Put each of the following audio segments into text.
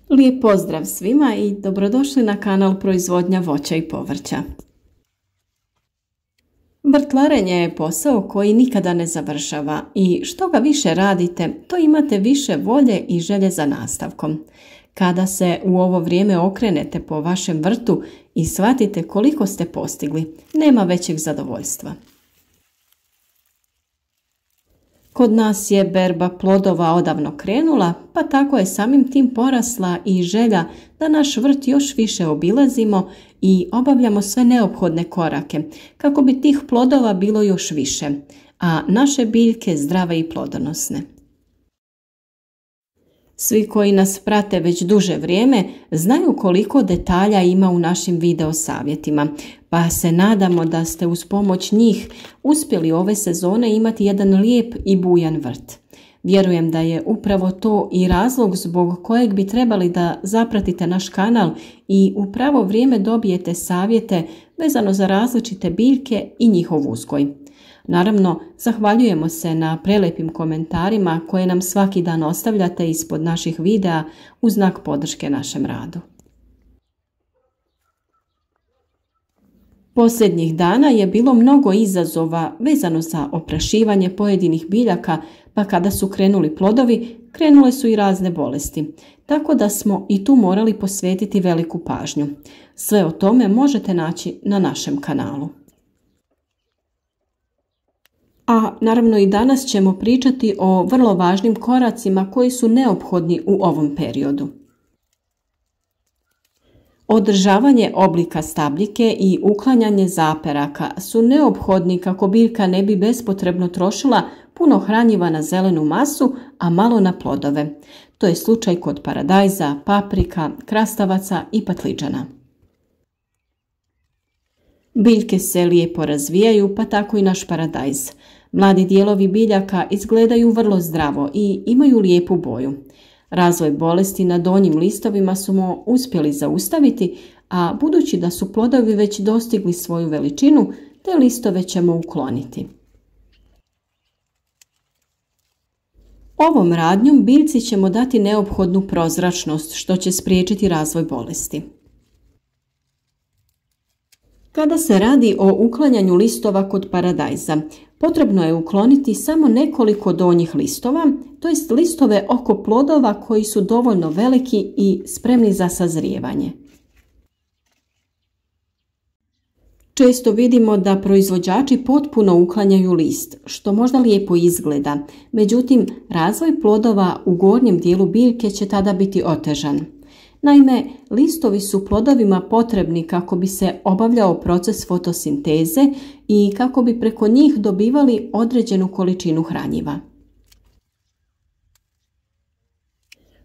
Lijep pozdrav svima i dobrodošli na kanal Proizvodnja voća i povrća. Vrtlarenje je posao koji nikada ne završava i što ga više radite, to imate više volje i želje za nastavkom. Kada se u ovo vrijeme okrenete po vašem vrtu i shvatite koliko ste postigli, nema većeg zadovoljstva. Kod nas je berba plodova odavno krenula, pa tako je samim tim porasla i želja da naš vrt još više obilazimo i obavljamo sve neophodne korake kako bi tih plodova bilo još više, a naše biljke zdrave i plodonosne. Svi koji nas prate već duže vrijeme znaju koliko detalja ima u našim video savjetima, pa se nadamo da ste uz pomoć njih uspjeli ove sezone imati jedan lijep i bujan vrt. Vjerujem da je upravo to i razlog zbog kojeg bi trebali da zapratite naš kanal i u pravo vrijeme dobijete savjete vezano za različite biljke i njihov uzgoj. Naravno, zahvaljujemo se na prelepim komentarima koje nam svaki dan ostavljate ispod naših videa u znak podrške našem radu. Posljednjih dana je bilo mnogo izazova vezano za oprašivanje pojedinih biljaka, pa kada su krenuli plodovi, krenule su i razne bolesti, tako da smo i tu morali posvetiti veliku pažnju. Sve o tome možete naći na našem kanalu. A naravno i danas ćemo pričati o vrlo važnim koracima koji su neophodni u ovom periodu. Održavanje oblika stabljike i uklanjanje zaperaka su neophodni kako biljka ne bi bespotrebno trošila puno hranjiva na zelenu masu, a malo na plodove. To je slučaj kod paradajza, paprika, krastavaca i patliđana. Biljke se lijepo razvijaju, pa tako i naš paradajz. Mladi dijelovi biljaka izgledaju vrlo zdravo i imaju lijepu boju. Razvoj bolesti na donjim listovima smo uspjeli zaustaviti, a budući da su plodovi već dostigli svoju veličinu, te listove ćemo ukloniti. Ovom radnjom biljci ćemo dati neophodnu prozračnost što će spriječiti razvoj bolesti. Kada se radi o uklanjanju listova kod paradajza, potrebno je ukloniti samo nekoliko donjih listova, to jest listove oko plodova koji su dovoljno veliki i spremni za sazrijevanje. Često vidimo da proizvođači potpuno uklanjaju list, što možda lijepo izgleda, međutim razvoj plodova u gornjem dijelu biljke će tada biti otežan. Naime, listovi su plodovima potrebni kako bi se obavljao proces fotosinteze i kako bi preko njih dobivali određenu količinu hranjiva.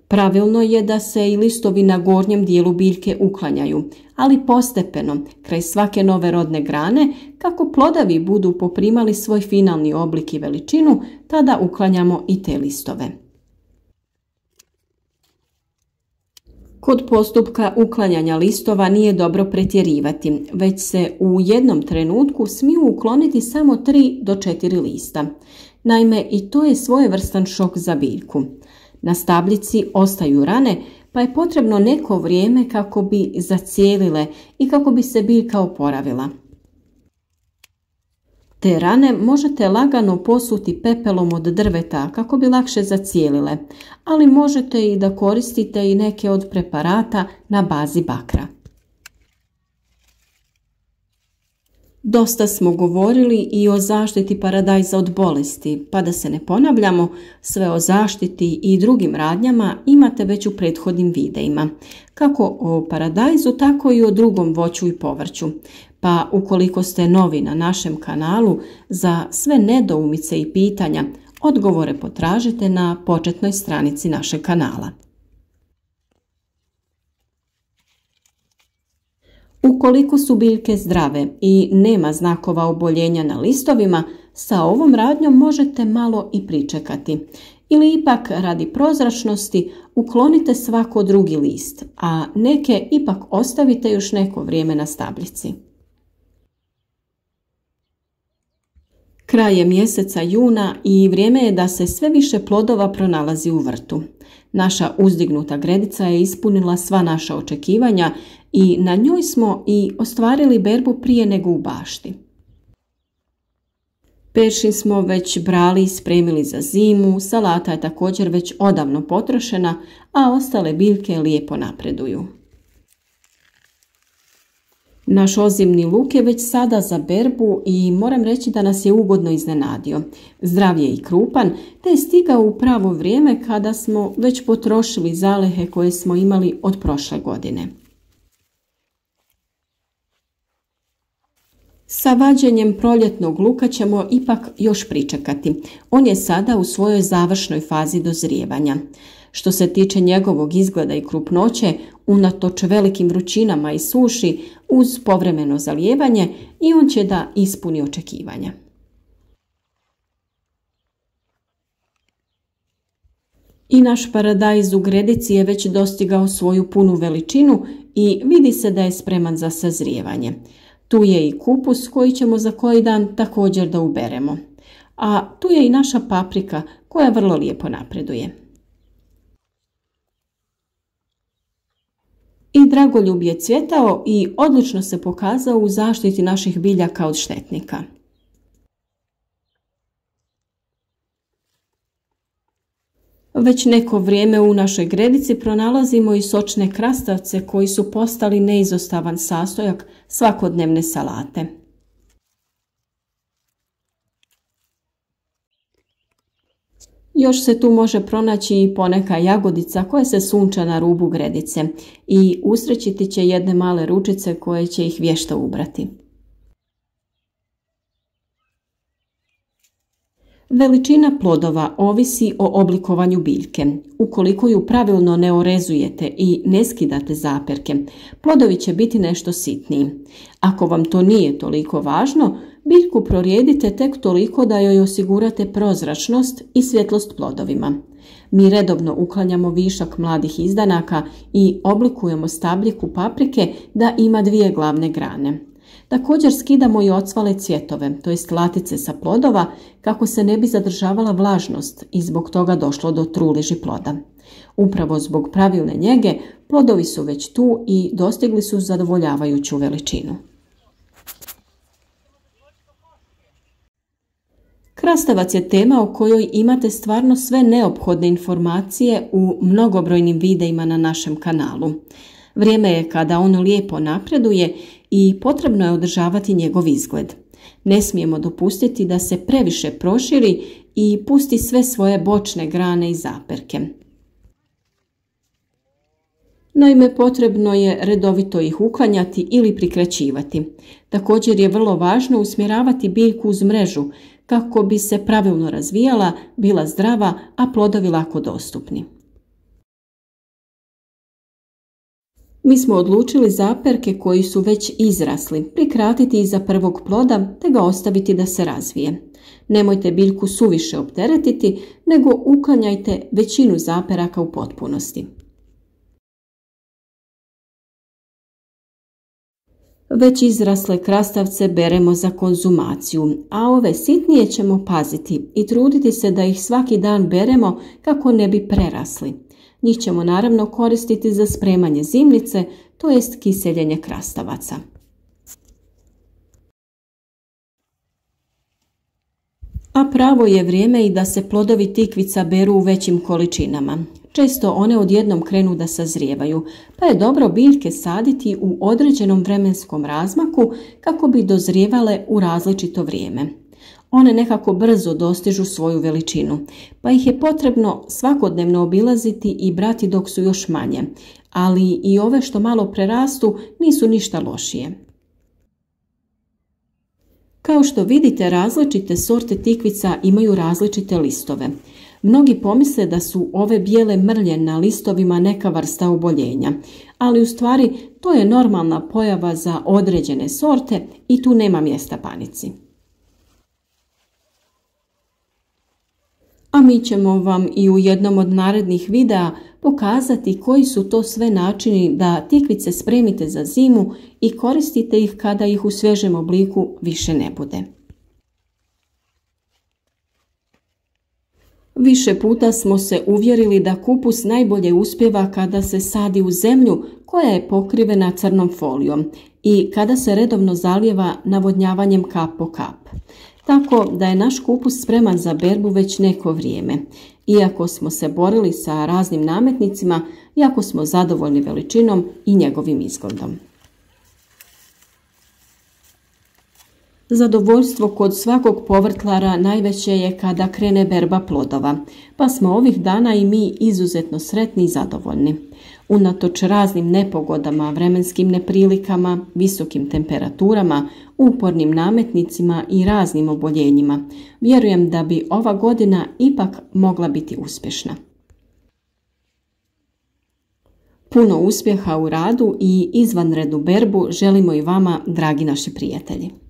Pravilno je da se i listovi na gornjem dijelu biljke uklanjaju, ali postepeno, kraj svake nove rodne grane, kako plodovi budu poprimali svoj finalni oblik i veličinu, tada uklanjamo i te listove. Kod postupka uklanjanja listova nije dobro pretjerivati, već se u jednom trenutku smiju ukloniti samo 3 do 4 lista. Naime, i to je svojevrstan šok za biljku. Na stabljici ostaju rane, pa je potrebno neko vrijeme kako bi zacijelile i kako bi se biljka oporavila. Te rane možete lagano posuti pepelom od drveta kako bi lakše zacijelile, ali možete i da koristite i neke od preparata na bazi bakra. Dosta smo govorili i o zaštiti paradajza od bolesti, pa da se ne ponavljamo, sve o zaštiti i drugim radnjama imate već u prethodnim videima, kako o paradajzu, tako i o drugom voću i povrću. Pa ukoliko ste novi na našem kanalu, za sve nedoumice i pitanja, odgovore potražite na početnoj stranici našeg kanala. Ukoliko su biljke zdrave i nema znakova oboljenja na listovima, sa ovom radnjom možete malo i pričekati. Ili ipak radi prozračnosti uklonite svako drugi list, a neke ipak ostavite još neko vrijeme na stabljici. Kraj je mjeseca juna i vrijeme je da se sve više plodova pronalazi u vrtu. Naša uzdignuta gredica je ispunila sva naša očekivanja i na njoj smo i ostvarili berbu prije nego u bašti. Peršin smo već brali i spremili za zimu, salata je također već odavno potrošena, a ostale biljke lijepo napreduju. Naš ozimni luk je već sada za berbu i moram reći da nas je ugodno iznenadio. Zdrav je i krupan, te je stigao u pravo vrijeme kada smo već potrošili zalihe koje smo imali od prošle godine. Sa vađenjem proljetnog luka ćemo ipak još pričekati. On je sada u svojoj završnoj fazi dozrijevanja. Što se tiče njegovog izgleda i krupnoće, unatoč velikim vrućinama i suši, uz povremeno zalijevanje, i on će da ispuni očekivanja. I naš paradajz u gredici je već dostigao svoju punu veličinu i vidi se da je spreman za sazrijevanje. Tu je i kupus koji ćemo za koji dan također da uberemo. A tu je i naša paprika koja vrlo lijepo napreduje. I dragoljub je cvjetao i odlično se pokazao u zaštiti naših biljaka od štetnika. Već neko vrijeme u našoj gredici pronalazimo i sočne krastavce koji su postali neizostavan sastojak svakodnevne salate. Još se tu može pronaći i poneka jagodica koja se sunča na rubu gredice i usrećiti će jedne male ručice koje će ih vješto ubrati. Veličina plodova ovisi o oblikovanju biljke. Ukoliko ju pravilno ne orezujete i ne skidate zaperke, plodovi će biti nešto sitniji. Ako vam to nije toliko važno, biljku prorijedite tek toliko da joj osigurate prozračnost i svjetlost plodovima. Mi redovno uklanjamo višak mladih izdanaka i oblikujemo stabljiku paprike da ima 2 glavne grane. Također skidamo i ocvale cvjetove, to jest latice sa plodova, kako se ne bi zadržavala vlažnost i zbog toga došlo do truleži ploda. Upravo zbog pravilne njege, plodovi su već tu i dostigli su zadovoljavajuću veličinu. Krastavac je tema o kojoj imate stvarno sve neophodne informacije u mnogobrojnim videima na našem kanalu. Vrijeme je kada on lijepo napreduje i potrebno je održavati njegov izgled. Ne smijemo dopustiti da se previše proširi i pusti sve svoje bočne grane i zaperke. Naime, potrebno je redovito ih uklanjati ili prikraćivati. Također je vrlo važno usmjeravati biljku uz mrežu kako bi se pravilno razvijala, bila zdrava, a plodovi lako dostupni. Mi smo odlučili zaperke koji su već izrasli prikratiti iza prvog ploda te ga ostaviti da se razvije. Nemojte biljku suviše opteretiti, nego uklanjajte većinu zaperaka u potpunosti. Već izrasle krastavce beremo za konzumaciju, a ove sitnije ćemo paziti i truditi se da ih svaki dan beremo kako ne bi prerasli. Njih ćemo naravno koristiti za spremanje zimnice, to jest kiseljenje krastavaca. A pravo je vrijeme i da se plodovi tikvica beru u većim količinama. Često one odjednom krenu da sazrijevaju, pa je dobro biljke saditi u određenom vremenskom razmaku kako bi dozrijevale u različito vrijeme. One nekako brzo dostižu svoju veličinu, pa ih je potrebno svakodnevno obilaziti i brati dok su još manje, ali i ove što malo prerastu nisu ništa lošije. Kao što vidite, različite sorte tikvica imaju različite listove. Mnogi pomisle da su ove bijele mrlje na listovima neka vrsta oboljenja, ali u stvari to je normalna pojava za određene sorte i tu nema mjesta panici. A mi ćemo vam i u jednom od narednih videa pokazati koji su to sve načini da tikvice spremite za zimu i koristite ih kada ih u svježem obliku više ne bude. Više puta smo se uvjerili da kupus najbolje uspijeva kada se sadi u zemlju koja je pokrivena crnom folijom i kada se redovno zalijeva navodnjavanjem kap po kap. Tako da je naš kupus spreman za berbu već neko vrijeme. Iako smo se borili sa raznim nametnicima, jako smo zadovoljni veličinom i njegovim izgledom. Zadovoljstvo kod svakog povrtlara najveće je kada krene berba plodova, pa smo ovih dana i mi izuzetno sretni i zadovoljni. Unatoč raznim nepogodama, vremenskim neprilikama, visokim temperaturama, upornim nametnicima i raznim oboljenjima, vjerujem da bi ova godina ipak mogla biti uspješna. Puno uspjeha u radu i izvanrednu berbu želimo i vama, dragi naši prijatelji.